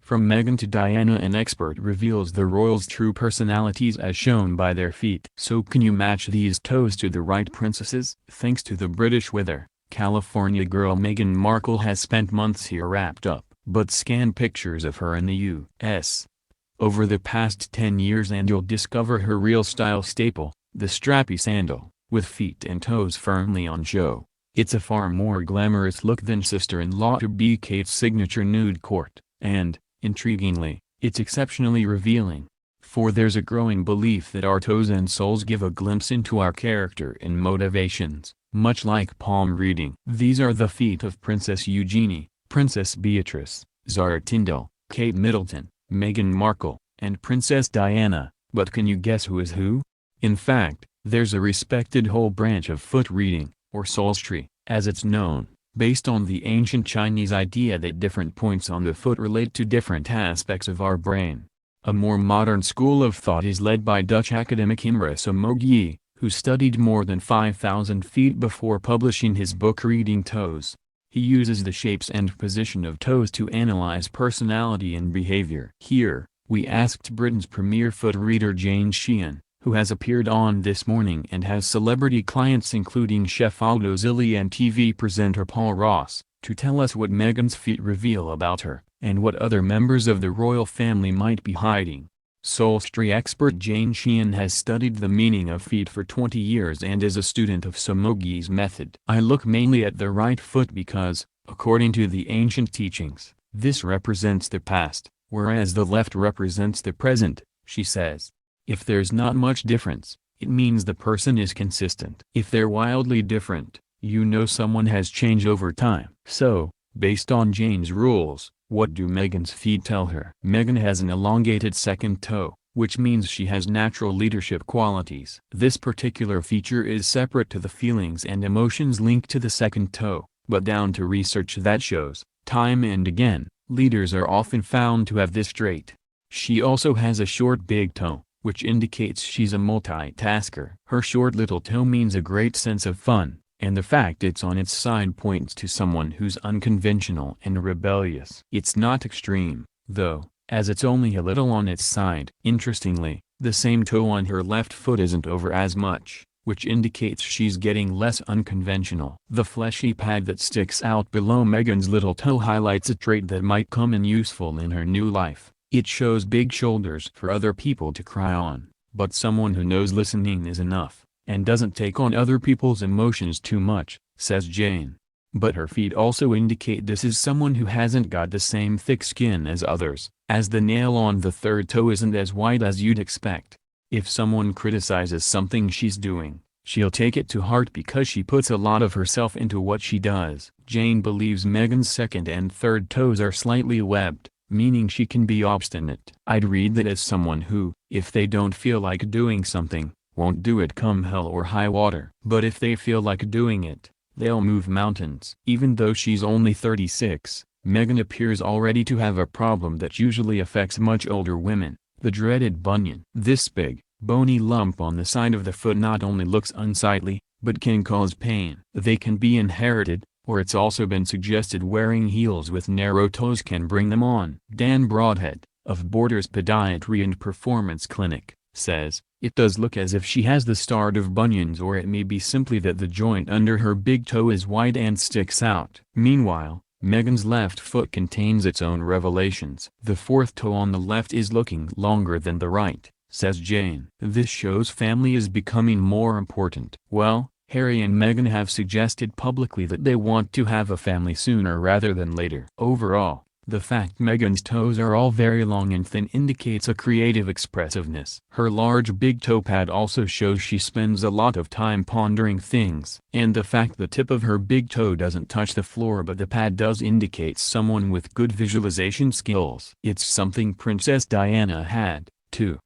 From Meghan to Diana, an expert reveals the royals' true personalities as shown by their feet. So can you match these toes to the right princesses? Thanks to the British weather, California girl Meghan Markle has spent months here wrapped up. But scan pictures of her in the U.S. over the past 10 years and you'll discover her real style staple, the strappy sandal, with feet and toes firmly on show. It's a far more glamorous look than sister-in-law-to-be Kate's signature nude court, and, intriguingly, it's exceptionally revealing. For there's a growing belief that our toes and soles give a glimpse into our character and motivations, much like palm reading. These are the feet of Princess Eugenie, Princess Beatrice, Zara Tindall, Kate Middleton, Meghan Markle, and Princess Diana, but can you guess who is who? In fact, there's a respected whole branch of foot reading, or soleistry, as it's known, based on the ancient Chinese idea that different points on the foot relate to different aspects of our brain. A more modern school of thought is led by Dutch academic Imre Somogyi, who studied more than 5,000 feet before publishing his book Reading Toes. He uses the shapes and position of toes to analyze personality and behavior. Here, we asked Britain's premier foot reader Jane Sheehan, who has appeared on This Morning and has celebrity clients including chef Aldo Zilli and TV presenter Paul Ross, to tell us what Meghan's feet reveal about her, and what other members of the royal family might be hiding. Soleistry expert Jane Sheehan has studied the meaning of feet for 20 years and is a student of Somogyi's method. I look mainly at the right foot because, according to the ancient teachings, this represents the past, whereas the left represents the present, she says. If there's not much difference, it means the person is consistent. If they're wildly different, you know someone has changed over time. So, based on Jane's rules, what do Meghan's feet tell her? Meghan has an elongated second toe, which means she has natural leadership qualities. This particular feature is separate to the feelings and emotions linked to the second toe, but down to research that shows, time and again, leaders are often found to have this trait. She also has a short big toe, which indicates she's a multitasker. Her short little toe means a great sense of fun, and the fact it's on its side points to someone who's unconventional and rebellious. It's not extreme, though, as it's only a little on its side. Interestingly, the same toe on her left foot isn't over as much, which indicates she's getting less unconventional. The fleshy pad that sticks out below Meghan's little toe highlights a trait that might come in useful in her new life. It shows big shoulders for other people to cry on, but someone who knows listening is enough, and doesn't take on other people's emotions too much, says Jane. But her feet also indicate this is someone who hasn't got the same thick skin as others, as the nail on the third toe isn't as wide as you'd expect. If someone criticizes something she's doing, she'll take it to heart because she puts a lot of herself into what she does. Jane believes Meghan's second and third toes are slightly webbed, meaning she can be obstinate. I'd read that as someone who, if they don't feel like doing something, won't do it come hell or high water. But if they feel like doing it, they'll move mountains. Even though she's only 36, Meghan appears already to have a problem that usually affects much older women, the dreaded bunion. This big, bony lump on the side of the foot not only looks unsightly, but can cause pain. They can be inherited, or it's also been suggested wearing heels with narrow toes can bring them on. Dan Broadhead, of Borders Podiatry and Performance Clinic, says, it does look as if she has the start of bunions, or it may be simply that the joint under her big toe is wide and sticks out. Meanwhile, Meghan's left foot contains its own revelations. The fourth toe on the left is looking longer than the right, says Jane. This shows family is becoming more important. Well, Harry and Meghan have suggested publicly that they want to have a family sooner rather than later. Overall, the fact Meghan's toes are all very long and thin indicates a creative expressiveness. Her large big toe pad also shows she spends a lot of time pondering things. And the fact the tip of her big toe doesn't touch the floor but the pad does indicates someone with good visualization skills. It's something Princess Diana had, too.